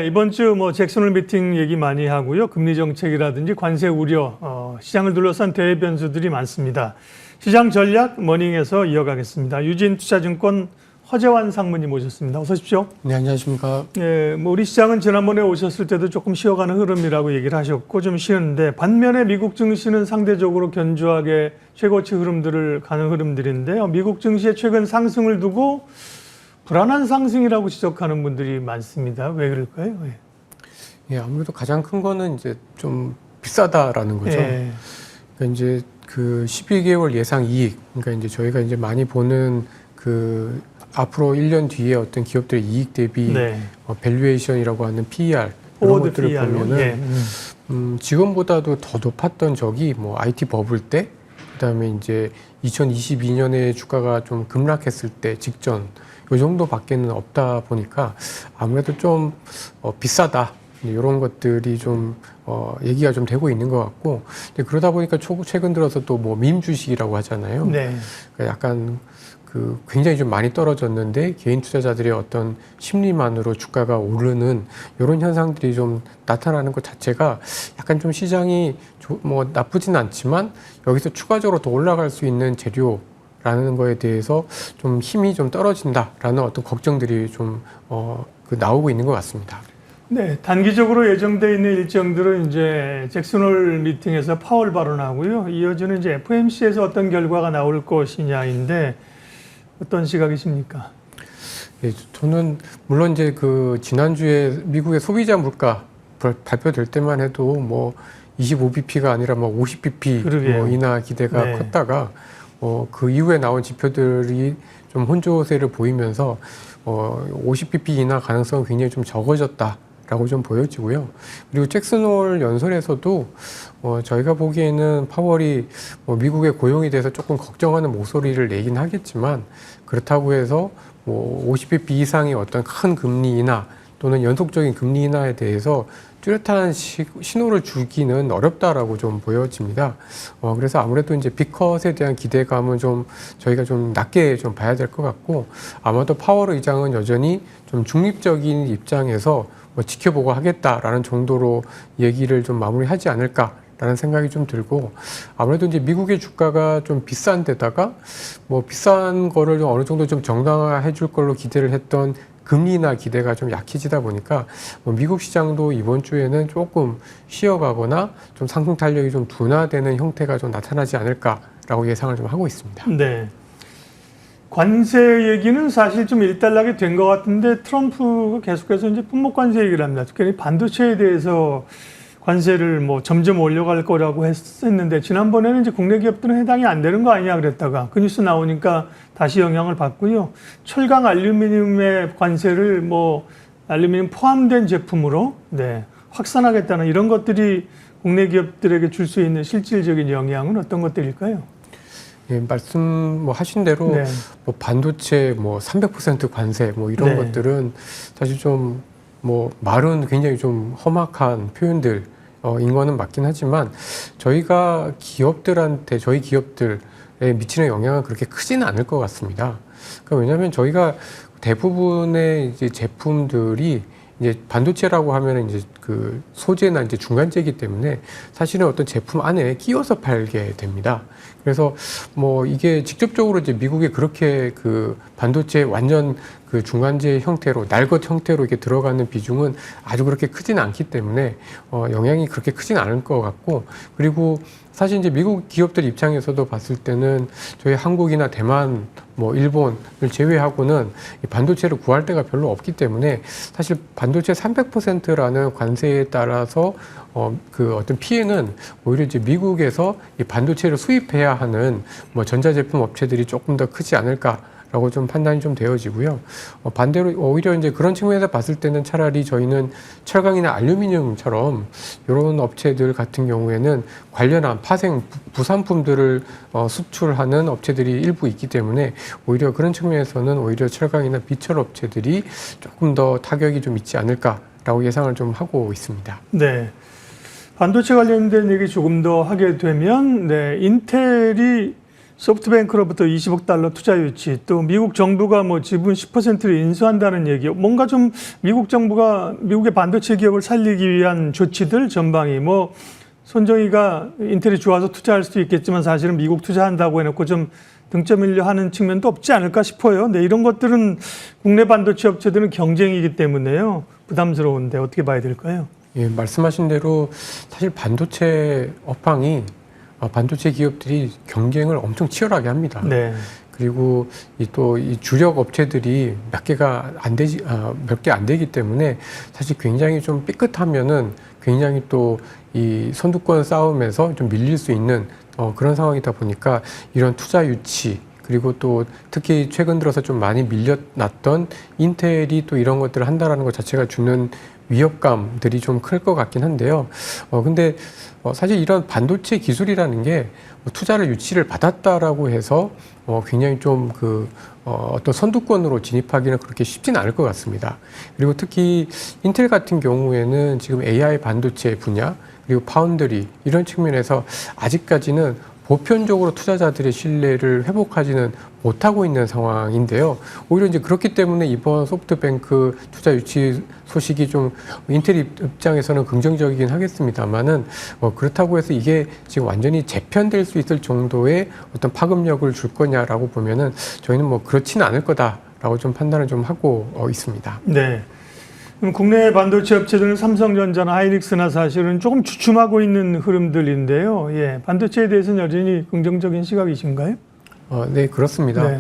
이번 주 잭슨홀 미팅 얘기 많이 하고요. 금리 정책이라든지 관세 우려, 시장을 둘러싼 대외 변수들이 많습니다. 시장 전략 머닝에서 이어가겠습니다. 유진투자증권 허재환 상무님 모셨습니다. 어서 오십시오. 네, 안녕하십니까. 우리 시장은 지난번에 오셨을 때도 조금 쉬어가는 흐름이라고 얘기를 하셨고 좀 쉬었는데, 반면에 미국 증시는 상대적으로 견조하게 최고치 흐름들을 가는 흐름들인데요. 미국 증시의 최근 상승을 두고 불안한 상승이라고 지적하는 분들이 많습니다. 왜 그럴까요? 예, 아무래도 가장 큰 거는 이제 좀 비싸다라는 거죠. 그러니까 이제 그 12개월 예상 이익, 그러니까 이제 저희가 이제 많이 보는 그 앞으로 1년 뒤에 어떤 기업들의 이익 대비 밸류에이션이라고 하는 PER 이런 것들을 보면은 지금보다도 더 높았던 적이 IT 버블 때, 그다음에 이제 2022년에 주가가 좀 급락했을 때 직전 이 정도밖에는 없다 보니까 아무래도 좀 비싸다 이런 것들이 좀 얘기가 좀 되고 있는 것 같고, 그러다 보니까 최근 들어서 또 밈 주식이라고 하잖아요. 그러니까 약간 그 굉장히 좀 많이 떨어졌는데 개인 투자자들의 어떤 심리만으로 주가가 오르는 이런 현상들이 좀 나타나는 것 자체가 약간 좀 시장이 나쁘진 않지만 여기서 추가적으로 더 올라갈 수 있는 재료라는 거에 대해서 좀 힘이 좀 떨어진다라는 어떤 걱정들이 좀 나오고 있는 것 같습니다. 네, 단기적으로 예정되어 있는 일정들은 이제 잭슨홀 미팅에서 파월 발언하고요. 이어지는 이제 FOMC에서 어떤 결과가 나올 것이냐인데 어떤 시각이십니까? 예, 저는 물론 이제 그 지난주에 미국의 소비자 물가 발표될 때만 해도 25bp가 아니라 50bp 인하 기대가 컸다가 그 이후에 나온 지표들이 좀 혼조세를 보이면서 50bp 인하 가능성은 굉장히 좀 적어졌다라고 좀 보여지고요. 그리고 잭슨홀 연설에서도 저희가 보기에는 파월이 미국의 고용에 대해서 조금 걱정하는 목소리를 내긴 하겠지만, 그렇다고 해서 50bp 이상의 어떤 큰 금리 인하 또는 연속적인 금리 인하에 대해서 뚜렷한 신호를 주기는 어렵다라고 좀 보여집니다. 그래서 아무래도 이제 빅컷에 대한 기대감은 좀 저희가 좀 낮게 좀 봐야 될 것 같고, 아마도 파월 의장은 여전히 좀 중립적인 입장에서 지켜보고 하겠다라는 정도로 얘기를 좀 마무리하지 않을까라는 생각이 좀 들고, 아무래도 이제 미국의 주가가 좀 비싼 데다가 비싼 거를 좀 어느 정도 좀 정당화해 줄 걸로 기대를 했던 금리 인하 기대가 좀 약해지다 보니까 미국 시장도 이번 주에는 조금 쉬어가거나 좀 상승 탄력이 좀 둔화되는 형태가 좀 나타나지 않을까라고 예상을 좀 하고 있습니다. 네. 관세 얘기는 사실 좀 일단락이 된 것 같은데, 트럼프가 계속해서 이제 품목 관세 얘기를 합니다. 특히 반도체에 대해서 관세를 점점 올려갈 거라고 했었는데, 지난번에는 이제 국내 기업들은 해당이 안 되는 거 아니냐 그랬다가 그 뉴스 나오니까 다시 영향을 받고요. 철강 알루미늄의 관세를 알루미늄 포함된 제품으로 확산하겠다는 이런 것들이 국내 기업들에게 줄 수 있는 실질적인 영향은 어떤 것들일까요? 예, 하신 대로 반도체 300% 관세 이런 것들은 사실 좀 말은 굉장히 좀 험악한 표현들 인 거는 맞긴 하지만, 저희가 저희 기업들에 미치는 영향은 그렇게 크지는 않을 것 같습니다. 그러니까 왜냐하면 저희가 대부분의 이제 제품들이 이제 반도체라고 하면은 이제 그 소재나 이제 중간재이기 때문에 사실은 어떤 제품 안에 끼워서 팔게 됩니다. 그래서 이게 직접적으로 이제 미국에 그렇게 그 반도체 완전 그 중간재 형태로 날것 형태로 이렇게 들어가는 비중은 아주 그렇게 크지는 않기 때문에 영향이 그렇게 크지는 않을 것 같고, 그리고 사실 이제 미국 기업들 입장에서도 봤을 때는 저희 한국이나 대만, 일본을 제외하고는 반도체를 구할 데가 별로 없기 때문에 사실 반도체 300%라는 관세에 따라서 그 어떤 피해는 오히려 이제 미국에서 이 반도체를 수입해야 하는 전자제품 업체들이 조금 더 크지 않을까라고 좀 판단이 좀 되어지고요. 반대로 오히려 이제 그런 측면에서 봤을 때는 차라리 저희는 철강이나 알루미늄처럼 이런 업체들 같은 경우에는 관련한 파생 부산품들을 수출하는 업체들이 일부 있기 때문에 오히려 그런 측면에서는 오히려 철강이나 비철 업체들이 조금 더 타격이 좀 있지 않을까라고 예상을 좀 하고 있습니다. 네. 반도체 관련된 얘기 조금 더 하게 되면, 인텔이 소프트뱅크로부터 20억 달러 투자 유치, 또 미국 정부가 뭐 지분 10%를 인수한다는 얘기, 뭔가 좀 미국 정부가 미국의 반도체 기업을 살리기 위한 조치들 전방이 뭐 손정희가 인텔이 좋아서 투자할 수도 있겠지만 사실은 미국 투자한다고 해놓고 좀 등점일려 하는 측면도 없지 않을까 싶어요. 네, 이런 것들은 국내 반도체 업체들은 경쟁이기 때문에요. 부담스러운데 어떻게 봐야 될까요? 예, 말씀하신 대로 사실 반도체 업황이 반도체 기업들이 경쟁을 엄청 치열하게 합니다. 네. 그리고 또 이 주력 업체들이 몇 개 안 되기 때문에 사실 굉장히 좀 삐끗하면은 굉장히 또 이 선두권 싸움에서 좀 밀릴 수 있는 그런 상황이다 보니까 이런 투자 유치, 그리고 또 특히 최근 들어서 좀 많이 밀려났던 인텔이 또 이런 것들을 한다라는 것 자체가 주는 위협감들이 좀 클 것 같긴 한데요. 근데 사실 이런 반도체 기술이라는 게 투자를 유치를 받았다라고 해서 굉장히 좀 어떤 선두권으로 진입하기는 그렇게 쉽지는 않을 것 같습니다. 그리고 특히 인텔 같은 경우에는 지금 AI 반도체 분야, 그리고 파운드리 이런 측면에서 아직까지는 보편적으로 투자자들의 신뢰를 회복하지는 못하고 있는 상황인데요. 오히려 이제 그렇기 때문에 이번 소프트뱅크 투자 유치 소식이 좀 인텔 입장에서는 긍정적이긴 하겠습니다만은 그렇다고 해서 이게 지금 완전히 재편될 수 있을 정도의 어떤 파급력을 줄 거냐라고 보면은 저희는 뭐 그렇지는 않을 거다라고 좀 판단을 좀 하고 있습니다. 네. 그럼 국내 반도체 업체들은 삼성전자나 하이닉스나 사실은 조금 주춤하고 있는 흐름들인데요. 예, 반도체에 대해서는 여전히 긍정적인 시각이신가요? 네, 그렇습니다. 네.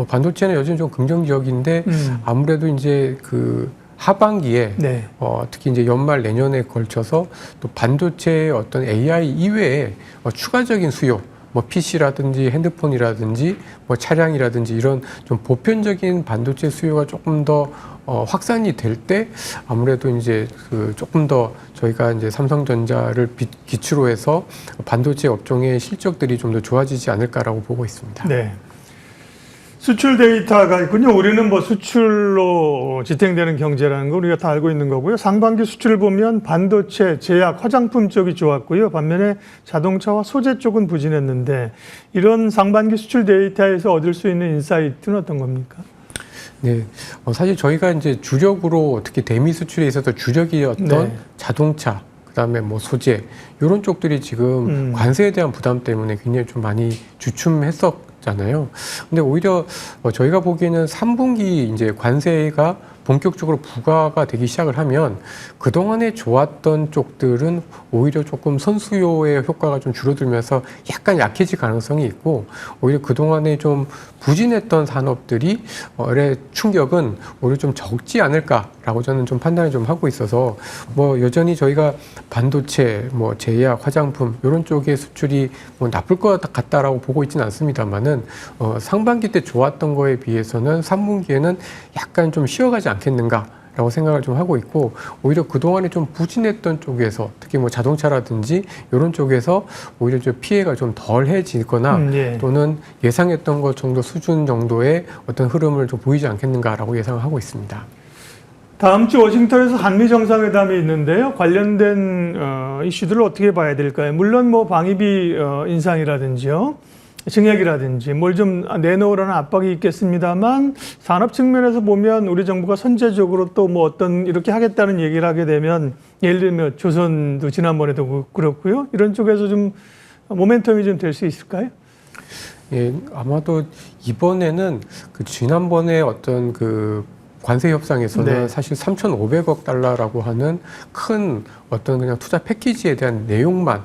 반도체는 여전히 좀 긍정적인데 아무래도 이제 하반기에 네. 특히 이제 연말 내년에 걸쳐서 또 반도체의 어떤 AI 이외에 추가적인 수요, 뭐 PC라든지 핸드폰이라든지 뭐 차량이라든지 이런 좀 보편적인 반도체 수요가 조금 더 확산이 될 때 아무래도 이제 조금 더 저희가 이제 삼성전자를 기초로 해서 반도체 업종의 실적들이 좀 더 좋아지지 않을까라고 보고 있습니다. 네. 수출 데이터가 있군요. 우리는 뭐 수출로 지탱되는 경제라는 거 우리가 다 알고 있는 거고요. 상반기 수출을 보면 반도체, 제약, 화장품 쪽이 좋았고요. 반면에 자동차와 소재 쪽은 부진했는데 이런 상반기 수출 데이터에서 얻을 수 있는 인사이트는 어떤 겁니까? 네, 사실 저희가 이제 주력으로 특히 대미 수출에 있어서 주력이었던 네. 자동차, 그다음에 뭐 소재 이런 쪽들이 지금 관세에 대한 부담 때문에 굉장히 좀 많이 주춤했었잖아요. 근데 오히려 저희가 보기에는 3분기 이제 관세가 본격적으로 부과가 되기 시작을 하면 그동안에 좋았던 쪽들은 오히려 조금 선수요의 효과가 좀 줄어들면서 약간 약해질 가능성이 있고 오히려 그동안에 좀 부진했던 산업들이 충격은 오히려 좀 적지 않을까라고 저는 좀 판단을 좀 하고 있어서 뭐 여전히 저희가 반도체, 뭐 제약, 화장품 이런 쪽의 수출이 뭐 나쁠 것 같다라고 보고 있지는 않습니다만은 상반기 때 좋았던 거에 비해서는 3분기에는 약간 좀 쉬어가지 않겠는가라고 생각을 좀 하고 있고 오히려 그동안에 좀 부진했던 쪽에서 특히 뭐 자동차라든지 이런 쪽에서 오히려 좀 피해가 좀 덜해지거나 예. 또는 예상했던 것 정도 수준 정도의 어떤 흐름을 좀 보이지 않겠는가라고 예상을 하고 있습니다. 다음 주 워싱턴에서 한미 정상회담이 있는데요. 관련된 이슈들을 어떻게 봐야 될까요? 물론 뭐 방위비 인상이라든지요. 증액이라든지 뭘 좀 내놓으라는 압박이 있겠습니다만 산업 측면에서 보면 우리 정부가 선제적으로 또 뭐 어떤 이렇게 하겠다는 얘기를 하게 되면 예를 들면 조선도 지난번에도 그렇고요. 이런 쪽에서 좀 모멘텀이 좀 될 수 있을까요? 예, 아마도 이번에는 지난번에 어떤 관세 협상에서는 네. 사실 3,500억 달러라고 하는 큰 어떤 그냥 투자 패키지에 대한 내용만,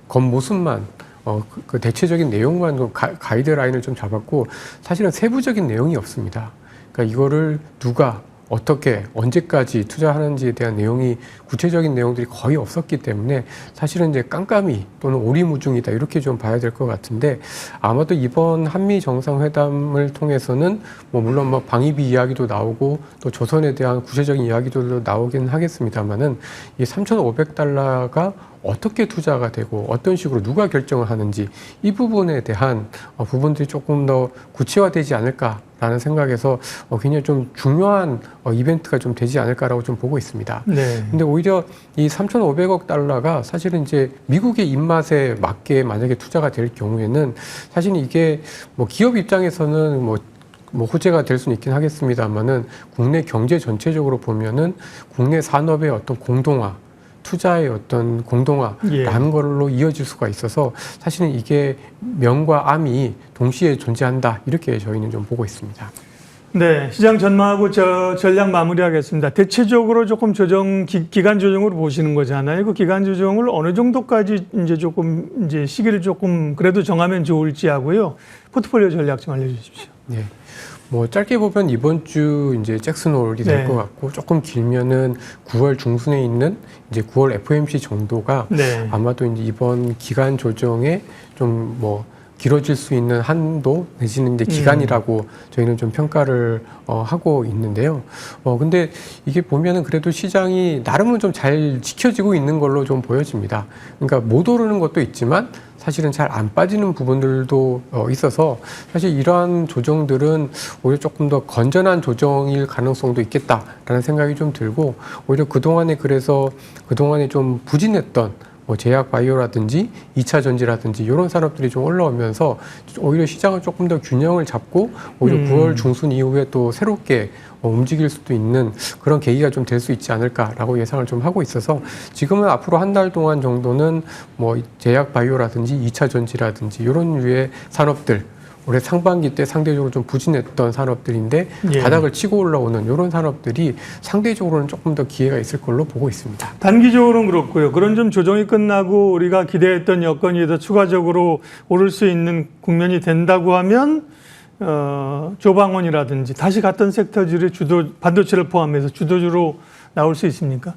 겉모습만 그 대체적인 내용만 좀 가이드라인을 좀 잡았고 사실은 세부적인 내용이 없습니다. 그러니까 이거를 누가 어떻게 언제까지 투자하는지에 대한 내용이 구체적인 내용들이 거의 없었기 때문에 사실은 이제 깜깜이 또는 오리무중이다 이렇게 좀 봐야 될 것 같은데 아마도 이번 한미 정상회담을 통해서는 뭐 물론 뭐 방위비 이야기도 나오고 또 조선에 대한 구체적인 이야기도 나오긴 하겠습니다만은 이 3,500달러가 어떻게 투자가 되고 어떤 식으로 누가 결정을 하는지 이 부분에 대한 부분들이 조금 더 구체화되지 않을까라는 생각에서 굉장히 좀 중요한 이벤트가 좀 되지 않을까라고 좀 보고 있습니다. 네. 근데 오히려 이 3,500억 달러가 사실은 이제 미국의 입맛에 맞게 만약에 투자가 될 경우에는 사실 이게 뭐 기업 입장에서는 뭐 호재가 될 수는 있긴 하겠습니다만은 국내 경제 전체적으로 보면은 국내 산업의 어떤 공동화, 투자의 어떤 공동화라는 걸로 이어질 수가 있어서 사실은 이게 명과 암이 동시에 존재한다 이렇게 저희는 좀 보고 있습니다. 네, 시장 전망하고 전략 마무리하겠습니다. 대체적으로 조금 기간 조정으로 보시는 거잖아요. 그 기간 조정을 어느 정도까지 이제 시기를 조금 그래도 정하면 좋을지 하고요. 포트폴리오 전략 좀 알려주십시오. 네. 뭐 짧게 보면 이번 주 이제 잭슨 홀이 될 것 같고 조금 길면은 9월 중순에 있는 이제 9월 FOMC 정도가 아마도 이제 이번 기간 조정에 좀 뭐 길어질 수 있는 한도 내지는 이제 기간이라고 저희는 좀 평가를 하고 있는데요. 근데 이게 보면은 그래도 시장이 나름은 좀 잘 지켜지고 있는 걸로 좀 보여집니다. 그러니까 못 오르는 것도 있지만 사실은 잘 안 빠지는 부분들도 있어서 사실 이러한 조정들은 오히려 조금 더 건전한 조정일 가능성도 있겠다라는 생각이 좀 들고 오히려 그동안에 좀 부진했던 뭐 제약 바이오라든지 2차 전지라든지 이런 산업들이 좀 올라오면서 오히려 시장을 조금 더 균형을 잡고 오히려 9월 중순 이후에 또 새롭게 움직일 수도 있는 그런 계기가 좀 될 수 있지 않을까라고 예상을 좀 하고 있어서 지금은 앞으로 한 달 동안 정도는 뭐 제약 바이오라든지 2차 전지라든지 이런 류의 산업들 올해 상반기 때 상대적으로 좀 부진했던 산업들인데 바닥을 치고 올라오는 이런 산업들이 상대적으로는 조금 더 기회가 있을 걸로 보고 있습니다. 단기적으로는 그렇고요. 그런 좀 조정이 끝나고 우리가 기대했던 여건이 더 추가적으로 오를 수 있는 국면이 된다고 하면 조방원이라든지 다시 같은 섹터들의 반도체를 포함해서 주도주로 나올 수 있습니까?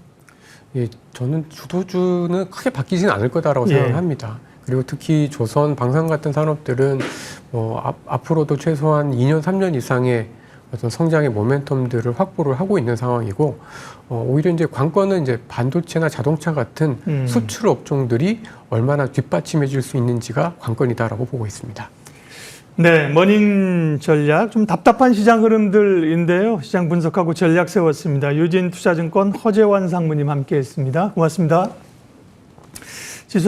예, 저는 주도주는 크게 바뀌지는 않을 거다라고 생각을 합니다. 그리고 특히 조선, 방산 같은 산업들은 앞으로도 최소한 2년, 3년 이상의 어떤 성장의 모멘텀들을 확보를 하고 있는 상황이고 오히려 이제 관건은 이제 반도체나 자동차 같은 수출 업종들이 얼마나 뒷받침해 줄 수 있는지가 관건이다라고 보고 있습니다. 네, 머닝 전략 좀 답답한 시장 흐름들인데요. 시장 분석하고 전략 세웠습니다. 유진투자증권 허재환 상무님 함께했습니다. 고맙습니다.